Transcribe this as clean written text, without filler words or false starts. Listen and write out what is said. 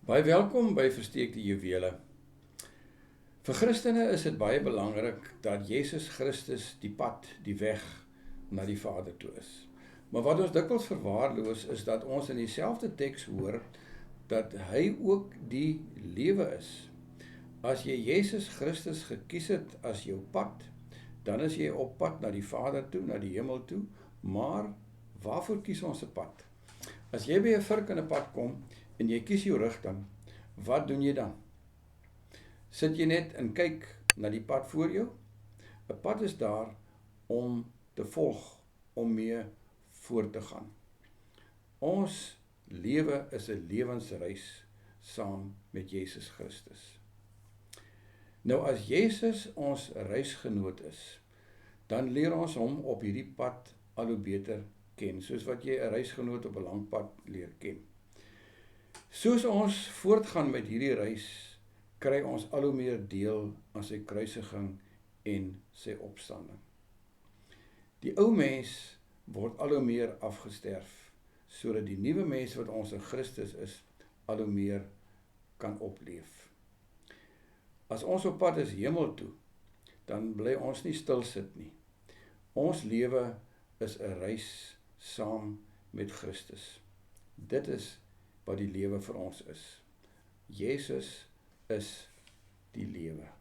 Baie welkom by Versteekte Juwele. Vir Christene is dit baie belangrik dat Jesus Christus die pad, die weg na die Vader toe is. Maar wat ons dikwels verwaarloos is dat ons in dieselfde teks hoor dat hy ook die lewe is. As jy Jesus Christus gekies het as jou pad, dan is jy op pad na die Vader toe, na die hemel toe, maar waarvoor kies ons 'n pad? As jy by 'n vurk in 'n pad kom en jy kies jou rigting, wat doen jy dan? Sit jy net en kyk na die pad voor jou? 'n Pad is daar om te volg, om mee voort te gaan. Ons lewe is 'n lewensreis saam met Jesus Christus. Nou as Jesus ons reisgenoot is, dan leer ons hom op hierdie pad al hoe beter ken, soos wat jy 'n reisgenoot op 'n lang pad leer ken. Soos ons voortgaan met hierdie reis, kry ons al hoe meer deel aan sy kruisiging en sy opstanding. Die ou mens word al hoe meer afgesterf, sodat die nuwe mens wat ons in Christus is, al hoe meer kan opleef. As ons op pad is hemel toe, dan bly ons nie stil sit nie. Ons lewe is 'n reis saam met Christus. Dit is wat die lewe vir ons is. Jesus is die lewe.